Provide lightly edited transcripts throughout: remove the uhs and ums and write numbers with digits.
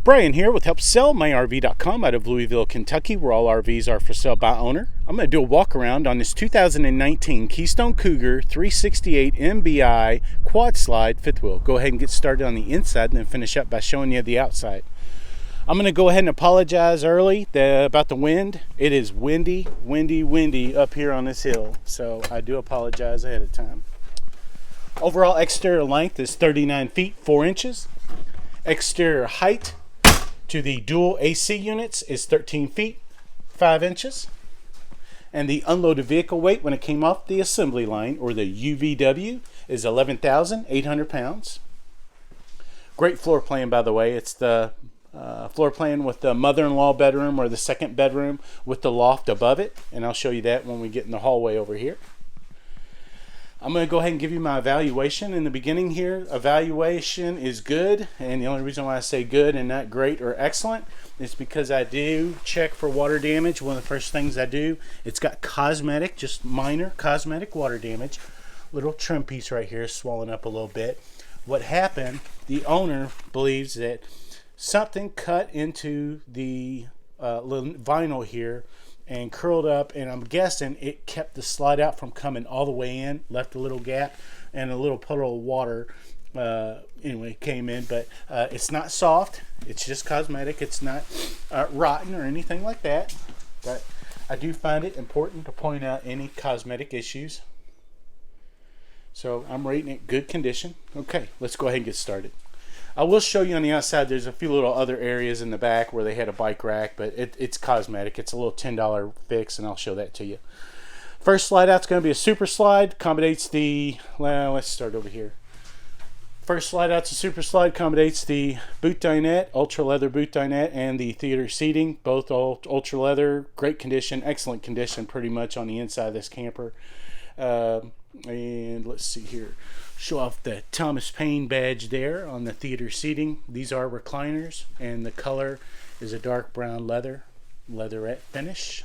Brian here with HelpSellMyRV.com out of Louisville, Kentucky, where all RVs are for sale by owner. I'm going to do a walk around on this 2019 Keystone Cougar 368MBi quad slide fifth wheel. Go ahead and get started on the inside and then finish up by showing you the outside. I'm going to go ahead and apologize early about the wind. It is windy up here on this hill, so I do apologize ahead of time. Overall exterior length is 39 feet 4 inches. Exterior height to the dual AC units is 13 feet 5 inches. And the unloaded vehicle weight when it came off the assembly line, or the UVW, is 11,800 pounds. Great floor plan, by the way. It's the floor plan with the mother-in-law bedroom, or the second bedroom with the loft above it. And I'll show you that when we get in the hallway over here. I'm going to go ahead and give you my evaluation in the beginning here. Evaluation is good, and the only reason why I say good and not great or excellent is because I do check for water damage. One of the first things I do, it's got cosmetic, just minor cosmetic water damage. Little trim piece right here swollen up a little bit. What happened, the owner believes that something cut into the vinyl here and curled up, and I'm guessing it kept the slide out from coming all the way in, left a little gap, and a little puddle of water anyway came in. But it's not soft, it's just cosmetic. It's not rotten or anything like that, but I do find it important to point out any cosmetic issues. So I'm rating it good condition. Okay, let's go ahead and get started. I will show you on the outside, there's a few little other areas in the back where they had a bike rack, but it's cosmetic. It's a little $10 fix, and I'll show that to you. First slide out's going to be a super slide. Accommodates the, well, let's start over here. First slide out's a super slide. Accommodates the boot dinette, ultra leather boot dinette, and the theater seating. Both ultra leather, great condition, excellent condition pretty much on the inside of this camper. And let's see here. Show off the Thomas Paine badge there on the theater seating. These are recliners, and the color is a dark brown leatherette finish.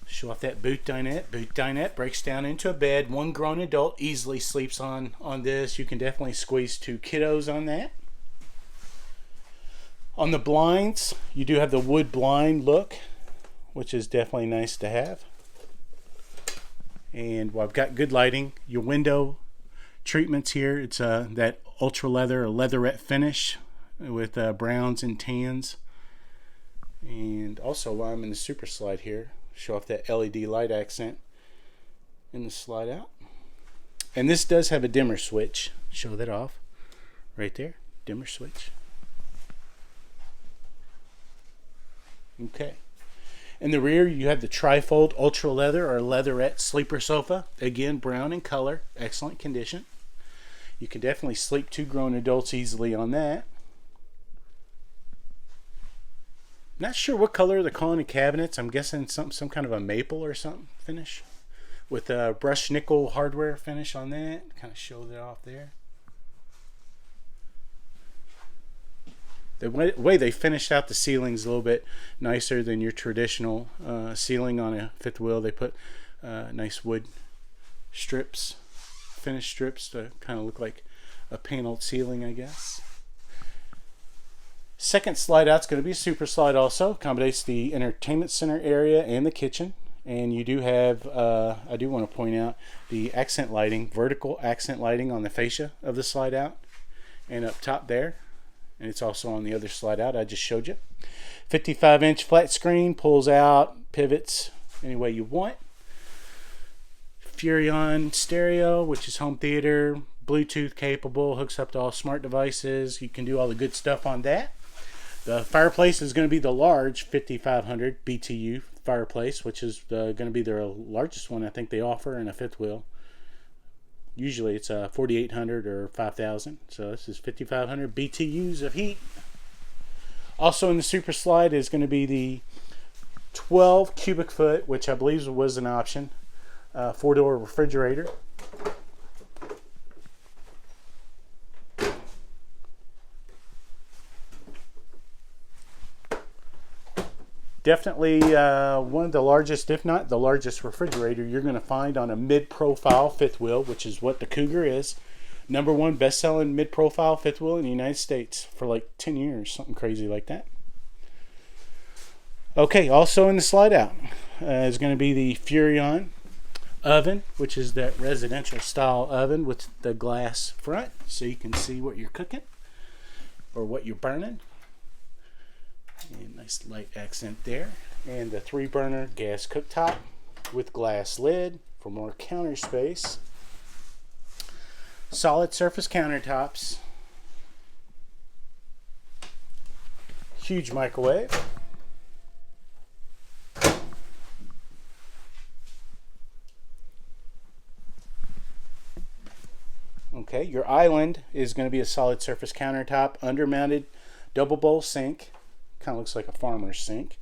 Show off that boot dinette. Boot dinette breaks down into a bed. One grown adult easily sleeps on this. You can definitely squeeze 2 kiddos on that. On the blinds, you do have the wood blind look, which is definitely nice to have. And well, I've got good lighting. Your window treatments here, it's that ultra leather or leatherette finish with browns and tans. And also, while I'm in the super slide here, show off that LED light accent in the slide out. And this does have a dimmer switch. Show that off right there, dimmer switch. Okay. In the rear, you have the trifold ultra leather or leatherette sleeper sofa. Again, brown in color, excellent condition. You can definitely sleep 2 grown adults easily on that. Not sure what color they're calling the cabinets. I'm guessing some kind of a maple or something finish with a brushed nickel hardware finish on that. Kind of show that off there. The way they finished out the ceiling is a little bit nicer than your traditional ceiling on a fifth wheel. They put nice wood strips, finished strips, to kind of look like a paneled ceiling, I guess. Second slide out is going to be a super slide also. Accommodates the entertainment center area and the kitchen. And you do have, I do want to point out, the accent lighting, vertical accent lighting on the fascia of the slide out and up top there. And it's also on the other slide out I just showed you. 55-inch flat screen, pulls out, pivots any way you want. Furrion stereo, which is home theater, Bluetooth capable, hooks up to all smart devices. You can do all the good stuff on that. The Fireplace is going to be the large 5500 BTU Fireplace, which is going to be their largest one I think they offer in a fifth wheel. Usually it's 4,800 or 5,000. So this is 5,500 BTUs of heat. Also in the super slide is going to be the 12 cubic foot, which I believe was an option, 4-door refrigerator. Definitely one of the largest, if not the largest refrigerator you're going to find on a mid-profile fifth wheel, which is what the Cougar is. #1 best-selling mid-profile fifth wheel in the United States for like 10 years, something crazy like that. Okay, also in the slide out is going to be the Furrion oven, which is that residential style oven with the glass front so you can see what you're cooking or what you're burning. And nice light accent there. And the 3-burner gas cooktop with glass lid for more counter space. Solid surface countertops. Huge microwave. Okay, your island is going to be a solid surface countertop, undermounted double bowl sink. Kind of looks like a farmer's sink.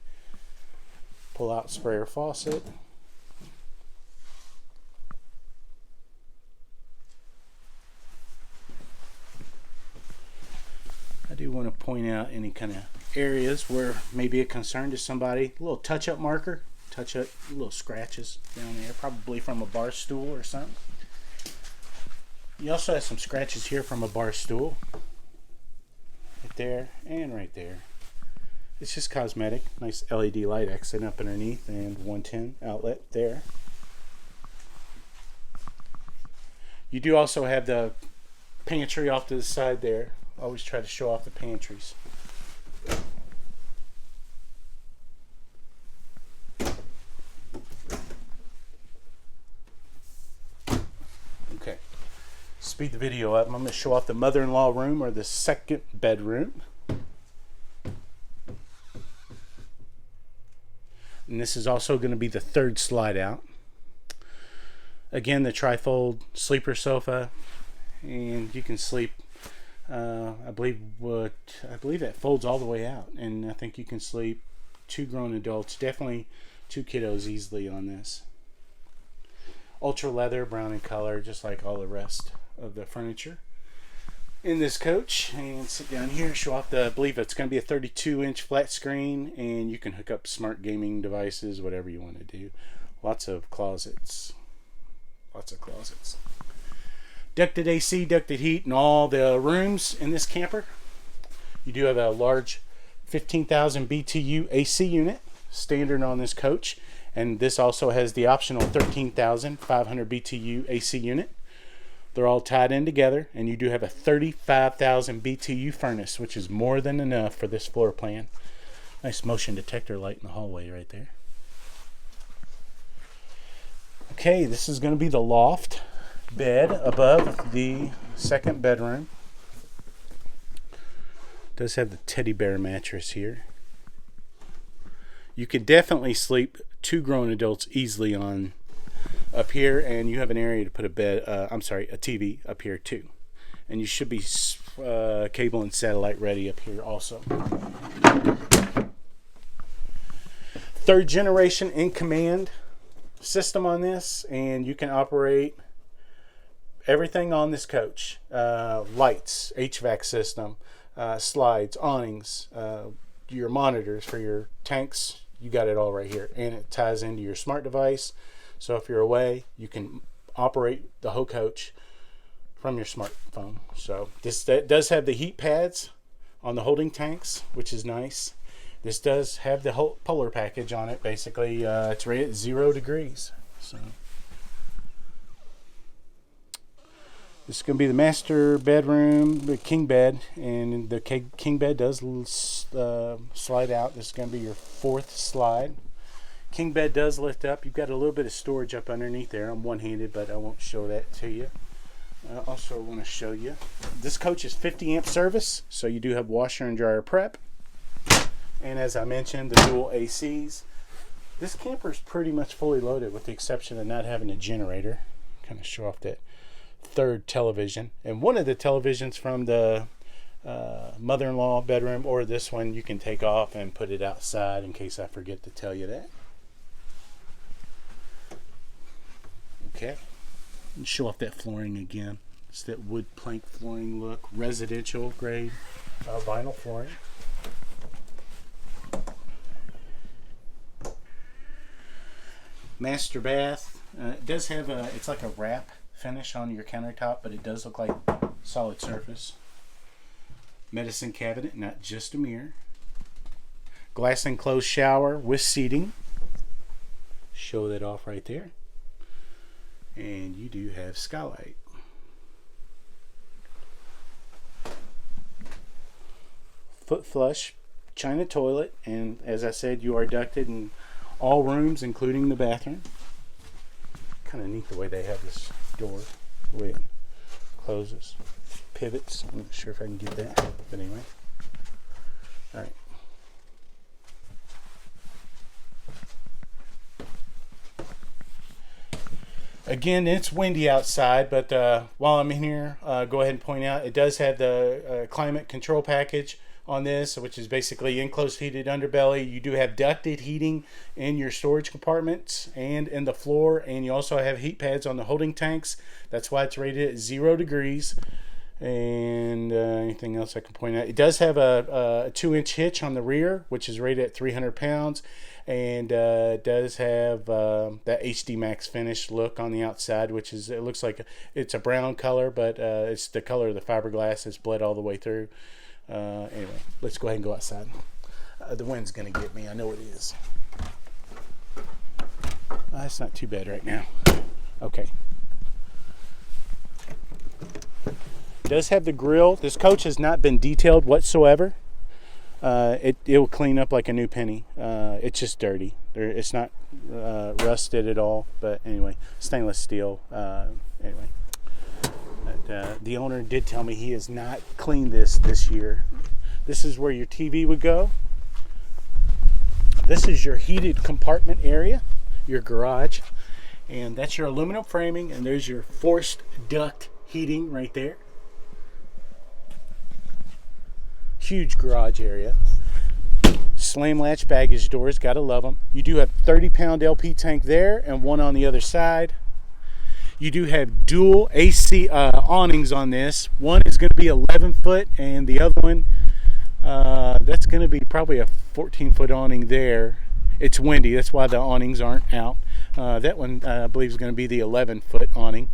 Pull out sprayer faucet. I do want to point out any kind of areas where maybe a concern to somebody. A little touch-up marker, touch-up little scratches down there, probably from a bar stool or something. You also have some scratches here from a bar stool. Right there and right there. It's just cosmetic. Nice LED light accent up underneath and 110 outlet there. You do also have the pantry off to the side there. Always try to show off the pantries. Okay, speed the video up. I'm going to show off the mother-in-law room, or the second bedroom. And this is also going to be the third slide out. Again, the trifold sleeper sofa, and you can sleep. I believe that folds all the way out, and I think you can sleep 2 grown adults, definitely 2 kiddos easily on this. Ultra leather, brown in color, just like all the rest of the furniture in this coach. And sit down here, show off the, I believe it's going to be a 32-inch flat screen, and you can hook up smart gaming devices, whatever you want to do. Lots of closets. Lots of closets. Ducted AC, ducted heat in all the rooms in this camper. You do have a large 15,000 BTU AC unit, standard on this coach. And this also has the optional 13,500 BTU AC unit. They're all tied in together, and you do have a 35,000 BTU furnace, which is more than enough for this floor plan. Nice motion detector light in the hallway right there. Okay, this is going to be the loft bed above the second bedroom. Does have the teddy bear mattress here. You could definitely sleep 2 grown adults easily on up here, and you have an area to put a TV up here too. And you should be cable and satellite ready up here also. 3rd generation in command system on this, and you can operate everything on this coach. Lights, HVAC system, slides, awnings, your monitors for your tanks. You got it all right here, and it ties into your smart device. So if you're away, you can operate the whole coach from your smartphone. So this does have the heat pads on the holding tanks, which is nice. This does have the whole polar package on it. Basically, it's rated at 0 degrees. So this is going to be the master bedroom, the king bed, and the king bed does slide out. This is going to be your 4th slide. King bed does lift up. You've got a little bit of storage up underneath there. I'm one-handed, but I won't show that to you. I also want to show you, this coach is 50 amp service, so you do have washer and dryer prep. And as I mentioned, the dual ACs. This camper is pretty much fully loaded with the exception of not having a generator. Kind of show off that 3rd television. And one of the televisions from the mother-in-law bedroom, or this one, you can take off and put it outside in case I forget to tell you that. Okay. And show off that flooring again. It's that wood plank flooring look, residential grade vinyl flooring. Master bath. It does have it's like a wrap finish on your countertop, but it does look like solid surface. Medicine cabinet, not just a mirror. Glass enclosed shower with seating. Show that off right there. And you do have skylight. Foot flush china toilet, and as I said, you are ducted in all rooms, including the bathroom. Kind of neat the way they have this door, the way it closes. Pivots. I'm not sure if I can get that, but anyway. All right. Again, it's windy outside, but while I'm in here, go ahead and point out it does have the climate control package on this, which is basically enclosed heated underbelly. You do have ducted heating in your storage compartments and in the floor, and you also have heat pads on the holding tanks. That's why it's rated at 0 degrees. And anything else I can point out? It does have a 2-inch hitch on the rear, which is rated at 300 pounds. And it does have that HD Max finish look on the outside, which is, it looks like it's a brown color, but it's the color of the fiberglass. It's bled all the way through. Anyway, let's go ahead and go outside. The wind's going to get me. I know it is. It's not too bad right now. Okay. It does have the grill. This coach has not been detailed whatsoever. It will clean up like a new penny. It's just dirty. It's not rusted at all. But anyway, stainless steel. Anyway, but, the owner did tell me he has not cleaned this year. This is where your TV would go. This is your heated compartment area, your garage, and that's your aluminum framing. And there's your forced duct heating right there. Huge garage area. Slam latch baggage doors, gotta love them. You do have 30-pound LP tank there and one on the other side. You do have dual AC awnings on this. One is going to be 11 foot and the other one, that's going to be probably a 14-foot awning there. It's windy, that's why the awnings aren't out. That one I believe is going to be the 11-foot awning.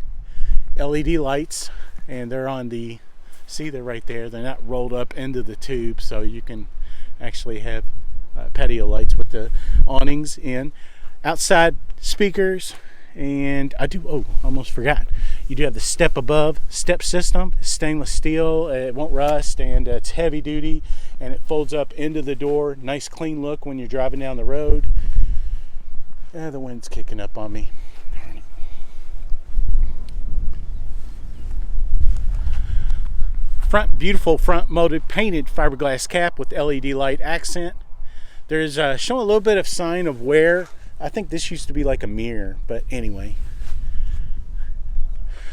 LED lights, and they're on the, see, they're right there. They're not rolled up into the tube, so you can actually have patio lights with the awnings in. Outside speakers, and almost forgot. You do have the step above step system, stainless steel. It won't rust, and it's heavy duty, and it folds up into the door. Nice clean look when you're driving down the road. The wind's kicking up on me. Front, beautiful front molded painted fiberglass cap with LED light accent. There's showing a little bit of sign of wear. I think this used to be like a mirror, but anyway.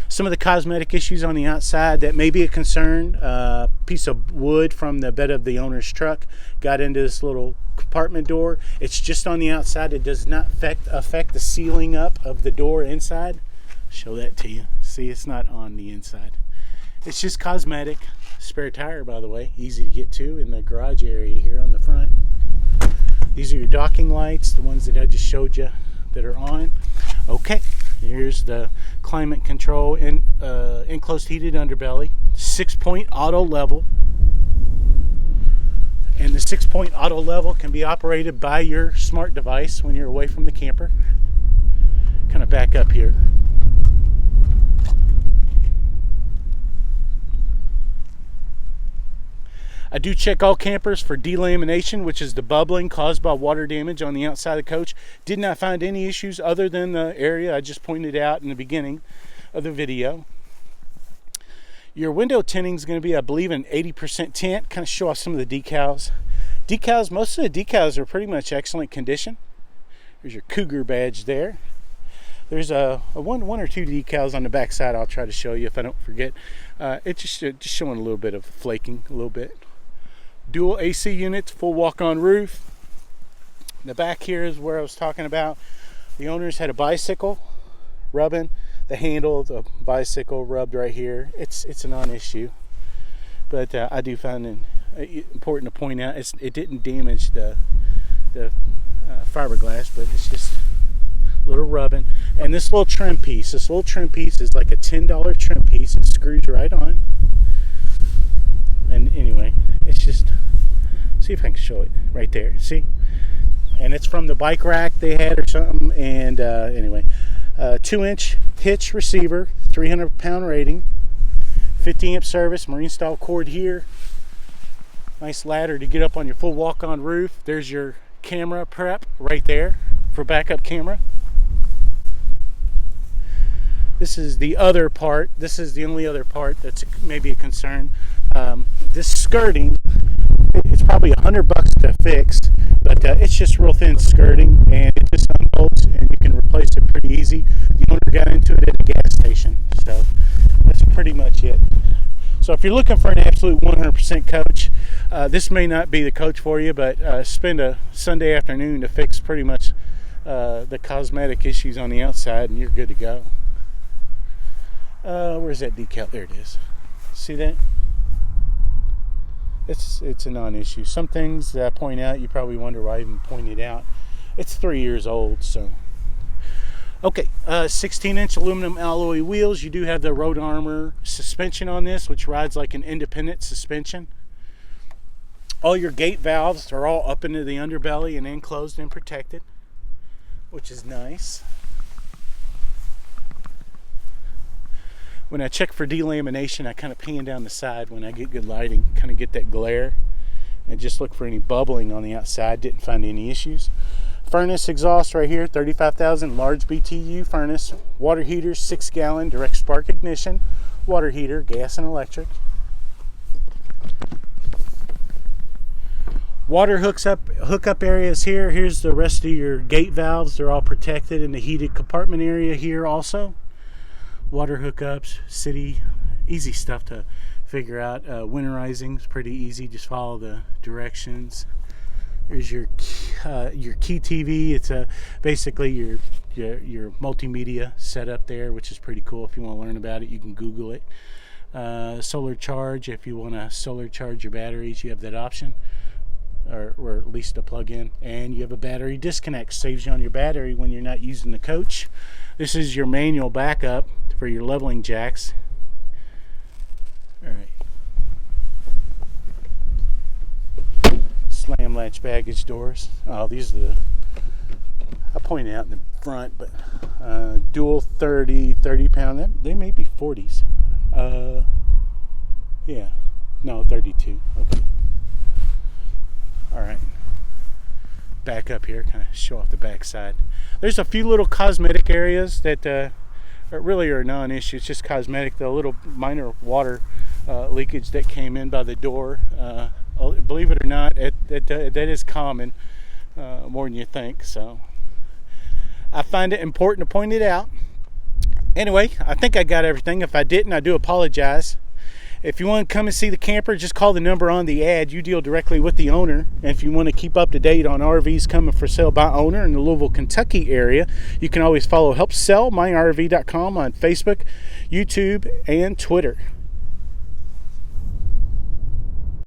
Some of the cosmetic issues on the outside that may be a concern. Piece of wood from the bed of the owner's truck got into this little compartment door. It's just on the outside. It does not affect the sealing up of the door inside. Show that to you. See, it's not on the inside. It's just cosmetic. Spare tire, by the way, easy to get to in the garage area here on the front. These are your docking lights, the ones that I just showed you that are on. Okay, here's the climate control and enclosed heated underbelly. 6-point auto level. And the 6-point auto level can be operated by your smart device when you're away from the camper. Kind of back up here. I do check all campers for delamination, which is the bubbling caused by water damage on the outside of the coach. Did not find any issues other than the area I just pointed out in the beginning of the video. Your window tinting is going to be, I believe, an 80% tint. Kind of show off some of the decals. Most of the decals are pretty much excellent condition. There's your Cougar badge there. There's one or two decals on the back side I'll try to show you if I don't forget. It's just showing a little bit of flaking, a little bit. Dual AC units, full walk-on roof. The back here is where I was talking about. The owners had a bicycle rubbing. The handle of the bicycle rubbed right here. It's a non-issue. But I do find it important to point out it didn't damage the fiberglass, but it's just a little rubbing. And this little trim piece is like a $10 trim piece. It screws right on. And anyway, it's just, see if I can show it right there. See? And it's from the bike rack they had or something. And anyway, 2-inch Hitch receiver, 300-pound rating, 50-amp service, marine style cord here. Nice ladder to get up on your full walk-on roof. There's your camera prep right there for backup camera. This is the other part. This is the only other part that's maybe a concern. This skirting, it's probably $100 to fix, but it's just real thin skirting, and it just unbolts, and you can replace it pretty easy. The owner got into it at a gas station, so that's pretty much it. So if you're looking for an absolute 100% coach, this may not be the coach for you, but spend a Sunday afternoon to fix pretty much the cosmetic issues on the outside, and you're good to go. Where's that decal? There it is. See that? It's a non-issue. Some things that I point out, you probably wonder why I even pointed out. It's 3 years old, so. Okay, 16-inch aluminum alloy wheels. You do have the Road Armor suspension on this, which rides like an independent suspension. All your gate valves are all up into the underbelly and enclosed and protected, which is nice. When I check for delamination, I kind of pan down the side when I get good lighting, kind of get that glare, and just look for any bubbling on the outside. Didn't find any issues. Furnace exhaust right here, 35,000 large BTU furnace. Water heater, 6-gallon direct spark ignition. Water heater, gas and electric. Water hookup areas here. Here's the rest of your gate valves. They're all protected in the heated compartment area here also. Water hookups, city, easy stuff to figure out. Winterizing is pretty easy. Just follow the directions. Here's your key TV. It's basically your multimedia setup there, which is pretty cool. If you want to learn about it, you can Google it. Solar charge. If you want to solar charge your batteries, you have that option, or at least a plug-in. And you have a battery disconnect. Saves you on your battery when you're not using the coach. This is your manual backup for your leveling jacks. All right. Slam latch baggage doors. Oh, these are the, I pointed out in the front, but dual 30 pound. They may be 40s. Yeah, no, 32. Okay. All right. Back up here, kind of show off the back side. There's a few little cosmetic areas that really are non-issue. It's just cosmetic. The little minor water leakage that came in by the door. Believe it or not, that is common, more than you think. So I find it important to point it out. Anyway, I think I got everything. If I didn't, I do apologize. If you want to come and see the camper, just call the number on the ad. You deal directly with the owner. And if you want to keep up to date on RVs coming for sale by owner in the Louisville, Kentucky area, you can always follow HelpSellMyRV.com on Facebook, YouTube, and Twitter.